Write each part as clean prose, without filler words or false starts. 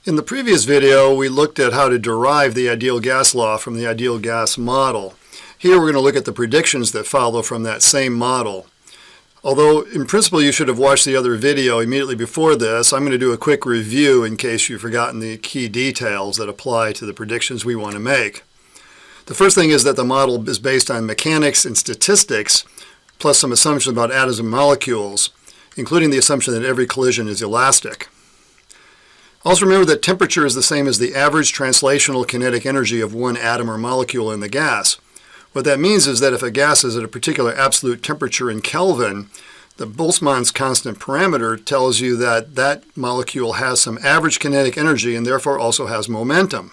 In the previous video, we looked at how to derive the ideal gas law from the ideal gas model. Here we're going to look at the predictions that follow from that same model. Although in principle you should have watched the other video immediately before this, I'm going to do a quick review in case you've forgotten the key details that apply to the predictions we want to make. The first thing is that the model is based on mechanics and statistics, plus some assumptions about atoms and molecules, including the assumption that every collision is elastic. Also remember that temperature is the same as the average translational kinetic energy of one atom or molecule in the gas. What that means is that if a gas is at a particular absolute temperature in Kelvin, the Boltzmann's constant parameter tells you that that molecule has some average kinetic energy and therefore also has momentum.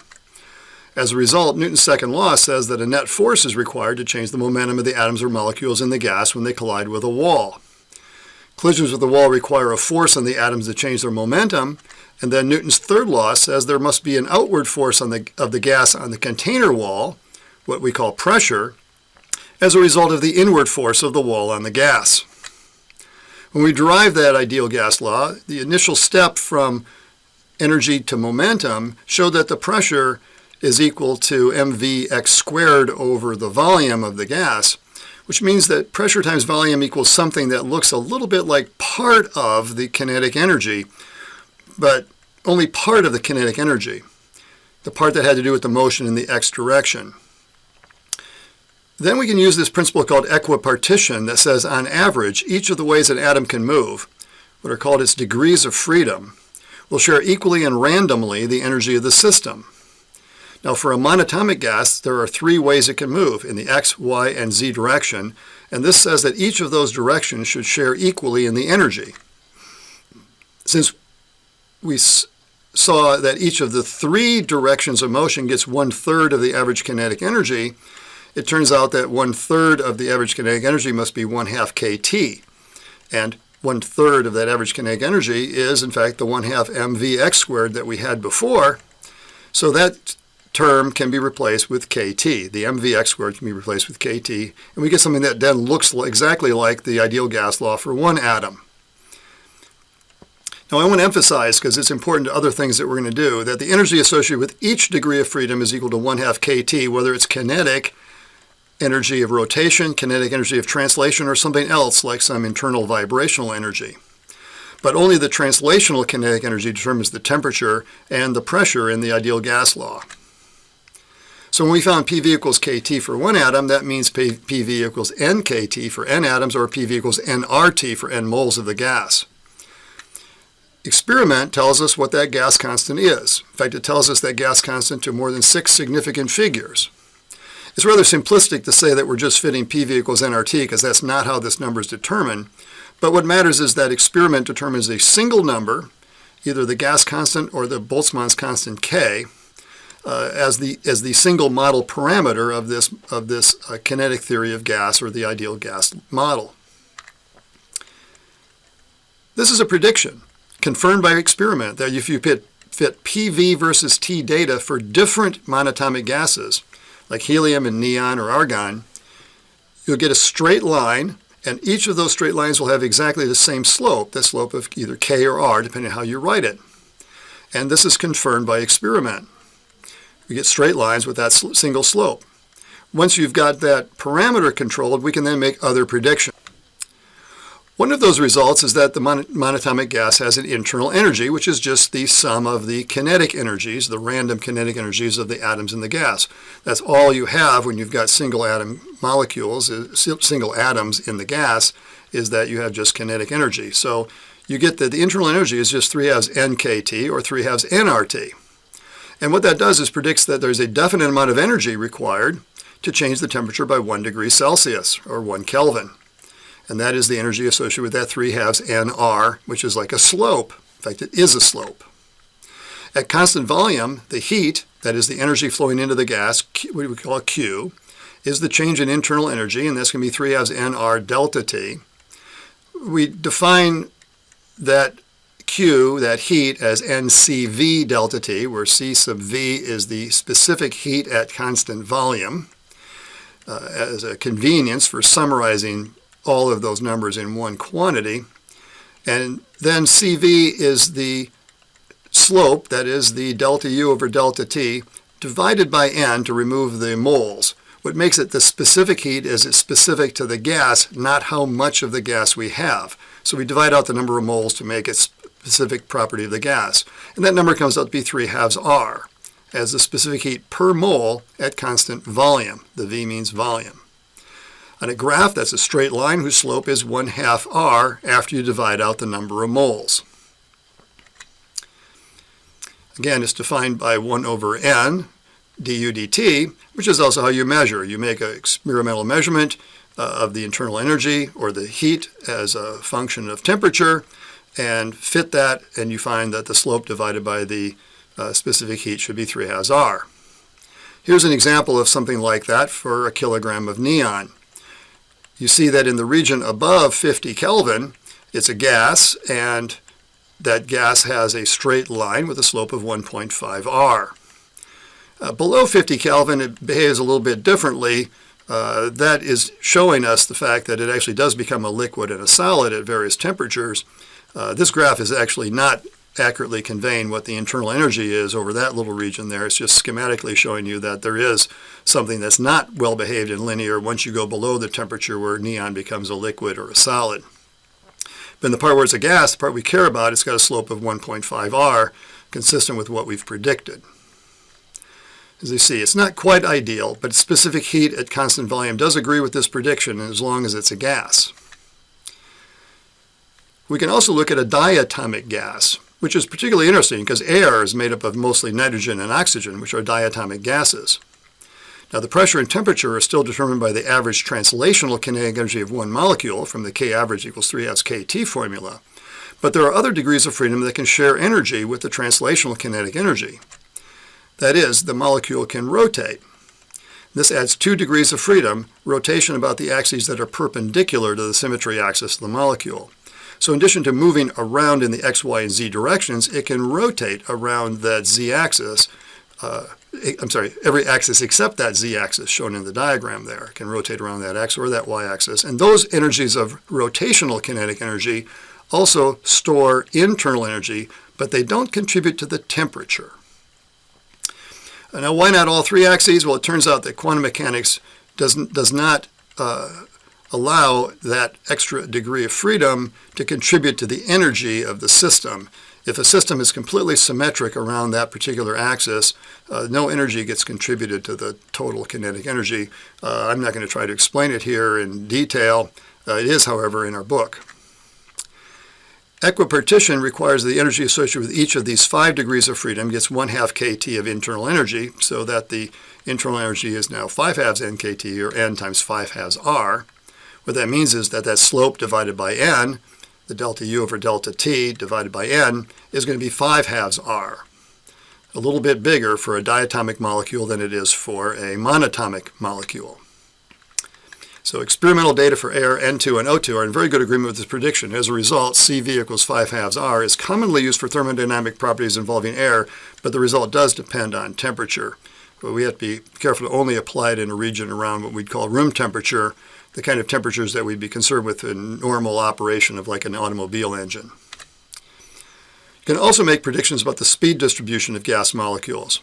As a result, Newton's second law says that a net force is required to change the momentum of the atoms or molecules in the gas when they collide with a wall. Collisions with the wall require a force on the atoms to change their momentum, and then Newton's third law says there must be an outward force of the gas on the container wall, what we call pressure, as a result of the inward force of the wall on the gas. When we derive that ideal gas law, the initial step from energy to momentum showed that the pressure is equal to mvx squared over the volume of the gas, which means that pressure times volume equals something that looks a little bit like part of the kinetic energy, but only part of the kinetic energy, the part that had to do with the motion in the x direction. Then we can use this principle called equipartition that says on average each of the ways an atom can move, what are called its degrees of freedom, will share equally and randomly the energy of the system. Now for a monatomic gas there are three ways it can move in the x, y, and z direction, and this says that each of those directions should share equally in the energy. Since we saw that each of the three directions of motion gets 1/3 of the average kinetic energy, it turns out that 1/3 of the average kinetic energy must be 1/2 kT. And 1/3 of that average kinetic energy is, in fact, the 1/2 mvx squared that we had before. So that term can be replaced with kT. The mvx squared can be replaced with kT. And we get something that then looks exactly like the ideal gas law for one atom. Now I want to emphasize, because it's important to other things that we're going to do, that the energy associated with each degree of freedom is equal to 1/2 kT, whether it's kinetic energy of rotation, kinetic energy of translation, or something else like some internal vibrational energy. But only the translational kinetic energy determines the temperature and the pressure in the ideal gas law. So when we found PV equals kT for one atom, that means PV equals nKT for n atoms, or PV equals nRT for n moles of the gas. Experiment tells us what that gas constant is. In fact, it tells us that gas constant to more than 6 significant figures. It's rather simplistic to say that we're just fitting PV equals nRT, because that's not how this number is determined. But what matters is that experiment determines a single number, either the gas constant or the Boltzmann's constant K, as the single model parameter of this kinetic theory of gas, or the ideal gas model. This is a prediction confirmed by experiment that if you fit PV versus T data for different monatomic gases, like helium and neon or argon, you'll get a straight line, and each of those straight lines will have exactly the same slope, the slope of either K or R, depending on how you write it. And this is confirmed by experiment. We get straight lines with that single slope. Once you've got that parameter controlled, we can then make other predictions. One of those results is that the monatomic gas has an internal energy, which is just the sum of the kinetic energies, the random kinetic energies of the atoms in the gas. That's all you have when you've got single atom molecules, single atoms in the gas, is that you have just kinetic energy. So you get that the internal energy is just 3/2 nKT or 3/2 nRT. And what that does is predicts that there's a definite amount of energy required to change the temperature by 1 degree Celsius, or 1 Kelvin. And that is the energy associated with that 3/2 nR, which is like a slope. In fact, it is a slope. At constant volume, the heat, that is the energy flowing into the gas, what we call Q, is the change in internal energy, and that's going to be 3/2 nR delta T. We define that Q, that heat, as NCV delta T, where C sub V is the specific heat at constant volume, as a convenience for summarizing all of those numbers in one quantity. And then CV is the slope, that is the delta U over delta T, divided by N to remove the moles. What makes it the specific heat is it's specific to the gas, not how much of the gas we have. So we divide out the number of moles to make it specific property of the gas. And that number comes out to be 3/2 R as the specific heat per mole at constant volume. The V means volume. On a graph, that's a straight line whose slope is 1/2 R after you divide out the number of moles. Again, it's defined by 1 over N du dt, which is also how you measure. You make an experimental measurement of the internal energy or the heat as a function of temperature and fit that, and you find that the slope divided by the specific heat should be 3/2 R. Here's an example of something like that for a kilogram of neon. You see that in the region above 50 Kelvin, it's a gas, and that gas has a straight line with a slope of 1.5 R. Below 50 Kelvin, it behaves a little bit differently. That is showing us the fact that it actually does become a liquid and a solid at various temperatures. This graph is actually not accurately conveying what the internal energy is over that little region there. It's just schematically showing you that there is something that's not well behaved in linear once you go below the temperature where neon becomes a liquid or a solid. But in the part where it's a gas, the part we care about, it's got a slope of 1.5 R, consistent with what we've predicted. As you see, it's not quite ideal, but specific heat at constant volume does agree with this prediction as long as it's a gas. We can also look at a diatomic gas, which is particularly interesting because air is made up of mostly nitrogen and oxygen, which are diatomic gases. Now, the pressure and temperature are still determined by the average translational kinetic energy of one molecule from the K average equals 3/2 kT formula. But there are other degrees of freedom that can share energy with the translational kinetic energy. That is, the molecule can rotate. This adds 2 degrees of freedom, rotation about the axes that are perpendicular to the symmetry axis of the molecule. So in addition to moving around in the x, y, and z directions, it can rotate around that z-axis. Every axis except that z-axis shown in the diagram there. It can rotate around that x or that y-axis. And those energies of rotational kinetic energy also store internal energy, but they don't contribute to the temperature. Now, why not all 3 axes? Well, it turns out that quantum mechanics does not allow that extra degree of freedom to contribute to the energy of the system. If a system is completely symmetric around that particular axis, no energy gets contributed to the total kinetic energy. I'm not going to try to explain it here in detail. It is, however, in our book. Equipartition requires the energy associated with each of these 5 degrees of freedom gets 1/2 kT of internal energy, so that the internal energy is now 5/2 nkt, or n times 5/2 R. What that means is that slope divided by n, the delta U over delta T divided by n, is going to be 5/2 R. A little bit bigger for a diatomic molecule than it is for a monatomic molecule. So experimental data for air, N2, and O2 are in very good agreement with this prediction. As a result, CV equals 5/2 R is commonly used for thermodynamic properties involving air, but the result does depend on temperature. But we have to be careful to only apply it in a region around what we'd call room temperature, the kind of temperatures that we'd be concerned with in normal operation of like an automobile engine. You can also make predictions about the speed distribution of gas molecules.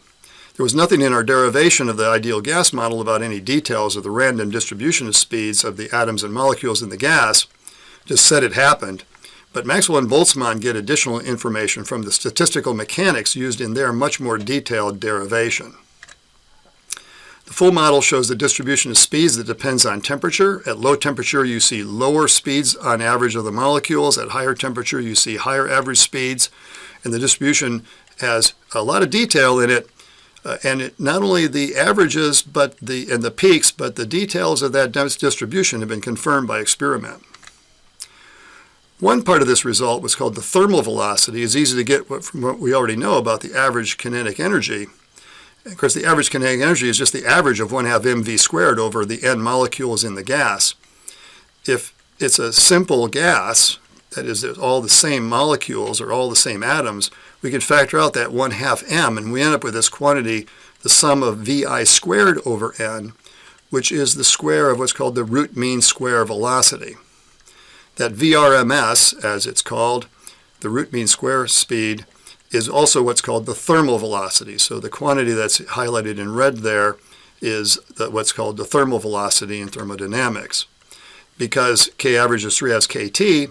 There was nothing in our derivation of the ideal gas model about any details of the random distribution of speeds of the atoms and molecules in the gas. Just said it happened. But Maxwell and Boltzmann get additional information from the statistical mechanics used in their much more detailed derivation. The full model shows the distribution of speeds that depends on temperature. At low temperature, you see lower speeds on average of the molecules. At higher temperature, you see higher average speeds. And the distribution has a lot of detail in it. Not only the averages and the peaks, but the details of that distribution have been confirmed by experiment. One part of this result was called the thermal velocity. It's easy to get from what we already know about the average kinetic energy. Of course, the average kinetic energy is just the average of 1/2 mv squared over the n molecules in the gas. If it's a simple gas, that is, there's all the same molecules or all the same atoms, we can factor out that 1/2 m, and we end up with this quantity, the sum of vi squared over n, which is the square of what's called the root mean square velocity. That VRMS, as it's called, the root mean square speed, is also what's called the thermal velocity. So the quantity that's highlighted in red there is what's called the thermal velocity in thermodynamics. Because K average is 3s kT,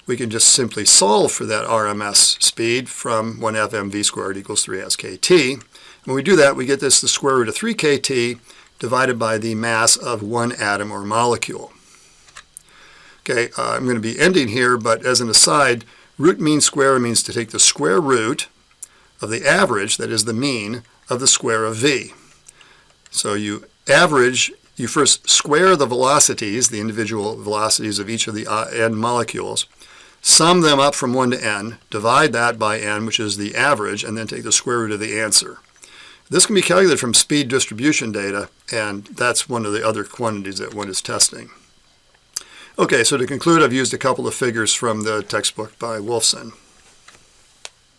we can just simply solve for that RMS speed from 1/2 mv squared equals 3s kT. When we do that, we get this the square root of 3 kT divided by the mass of one atom or molecule. Okay, I'm going to be ending here, but as an aside, root mean square means to take the square root of the average, that is the mean, of the square of v. So you first square the velocities, the individual velocities of each of the n molecules, sum them up from 1 to n, divide that by n, which is the average, and then take the square root of the answer. This can be calculated from speed distribution data, and that's one of the other quantities that one is testing. Okay, so to conclude, I've used a couple of figures from the textbook by Wolfson.